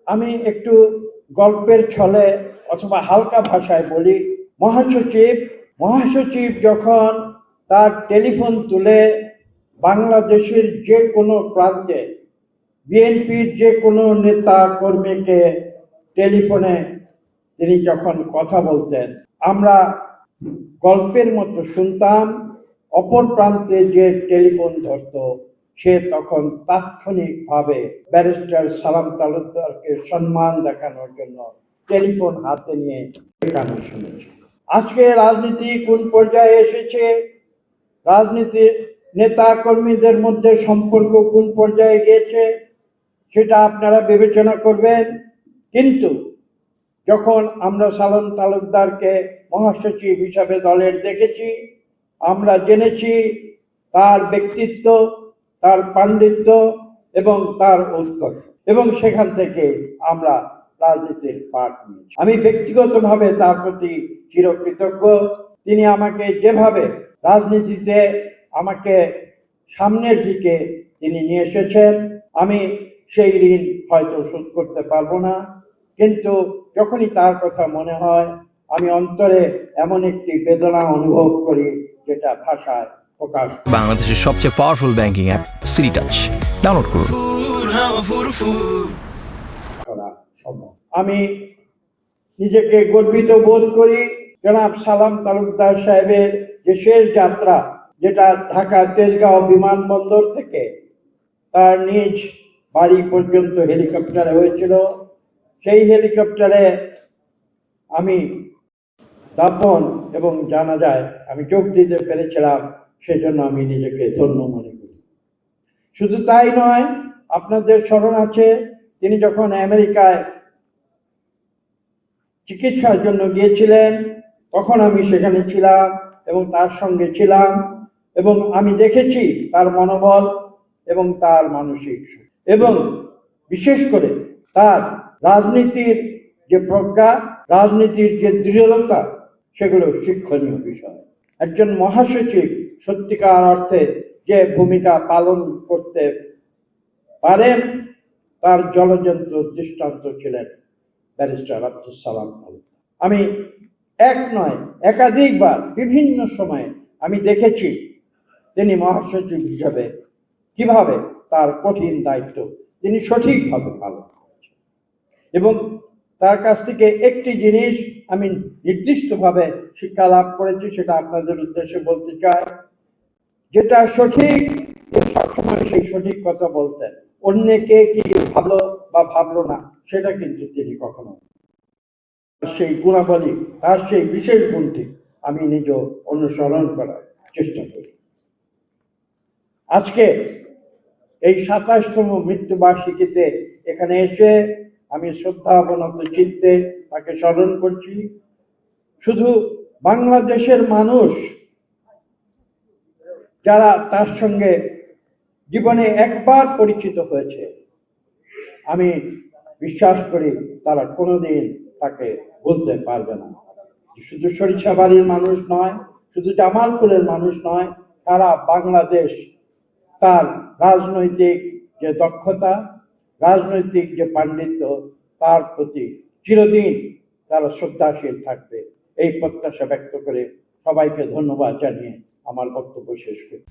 আমি একটু গল্পের ছলে অথবা হালকা ভাষায় বলি, মহাসচিব যখন তার টেলিফোন তুলে বাংলাদেশের যে কোনো প্রান্তে বিএনপির যে কোনো নেতা কর্মীকে টেলিফোনে তিনি যখন কথা বলতেন, আমরা গল্পের মতো শুনতাম। অপর প্রান্তে যে টেলিফোন ধরত সে তখন তাৎক্ষণিকভাবে ব্যারিস্টার সালাম তালুকদারকে সম্মান দেখানোর জন্য টেলিফোন হাতে নিয়ে গান শুনেছি। আজকে রাজনীতি কোন পর্যায়ে এসেছে, রাজনীতির নেতা কর্মীদের মধ্যে সম্পর্ক কোন পর্যায়ে গিয়েছে সেটা আপনারা বিবেচনা করবেন। কিন্তু যখন আমরা সালাম তালুকদারকে মহাসচিব হিসাবে দলের দেখেছি, আমরা জেনেছি তার ব্যক্তিত্ব, তার পাণ্ডিত্য এবং তার উৎকর্ষ, এবং সেখান থেকে আমরা রাজনীতির পাঠ নিয়েছি। আমি ব্যক্তিগতভাবে তার প্রতি চিরকৃতজ্ঞ। তিনি আমাকে যেভাবে রাজনীতিতে আমাকে সামনের দিকে তিনি নিয়ে এসেছেন, আমি সেই ঋণ হয়তো শোধ করতে পারবো না, কিন্তু যখনই তার কথা মনে হয় আমি অন্তরে এমন একটি বেদনা অনুভব করি যেটা ভাষায় প্রকাশ। বাংলাদেশের সবচেয়ে powerful banking app city touch download করুন। আমি নিজেকে গর্বিত বোধ করি জনাব সালাম তালুকদার সাহেবের যে শেষ যাত্রা, যেটা ঢাকা তেজগাঁও বিমানবন্দর থেকে তার নিজ বাড়ি পর্যন্ত হেলিকপ্টারে হয়েছিল। সেই হেলিকপ্টারে আমি দাফন এবং জানাজায় আমি যোগ দিতে পেরেছিলাম, সেজন্য আমি নিজেকে ধন্য মনে করি। শুধু তাই নয়, আপনাদের স্মরণ আছে তিনি যখন আমেরিকায় চিকিৎসার জন্য গিয়েছিলেন তখন আমি সেখানে ছিলাম এবং তার সঙ্গে ছিলাম, এবং আমি দেখেছি তার মনোবল এবং তার মানসিক, এবং বিশেষ করে তার রাজনীতির যে প্রজ্ঞা, রাজনীতির যে দৃঢ়তা, সেগুলো শিক্ষণীয় বিষয়। একজন মহাসচিব সত্যিকার অর্থে যে ভূমিকা পালন করতে পারেন তার জলজন্ত দৃষ্টান্ত ছিলেন ব্যারিস্টার আব্দুস সালাম তালুকদার। আমি এক নয় একাধিকবার বিভিন্ন সময়ে আমি দেখেছি তিনি মহাসচিব হিসাবে কিভাবে তার কঠিন দায়িত্ব তিনি সঠিকভাবে পালন করেছেন, এবং তার কাছ থেকে একটি জিনিস আমি নির্দিষ্টভাবে শিক্ষা লাভ করেছি, সেটা আপনাদের উদ্দেশ্যে বলতে চাই। যেটা সঠিক সবসময় সেই সঠিক কথা বলতেন, অন্যকে কি ভালো বা ভাবলো না সেটা কিন্তু তিনি কখনো, সেই গুণাবলী, তার সেই বিশেষ গুণটি আমি নিজ অনুসরণ করার চেষ্টা করি। আজকে এই 27তম মৃত্যুবার্ষিকীতে এখানে এসে আমি শ্রদ্ধাবনত চিত্তে তাকে স্মরণ করছি। শুধু বাংলাদেশের মানুষ যারা তার সঙ্গে জীবনে একবার পরিচিত হয়েছে, আমি বিশ্বাস করি তারা কোনোদিন তাকে বলতে পারবে না। শুধু সরিষাবাড়ির মানুষ নয়, শুধু জামালপুরের মানুষ নয়, সারা বাংলাদেশ তার রাজনৈতিক যে দক্ষতা, রাজনৈতিক যে পাণ্ডিত্য, তার প্রতি চিরদিন তারা শ্রদ্ধাশীল থাকবে, এই প্রত্যাশা ব্যক্ত করে সবাইকে ধন্যবাদ জানিয়ে আমার বক্তব্য শেষ করি।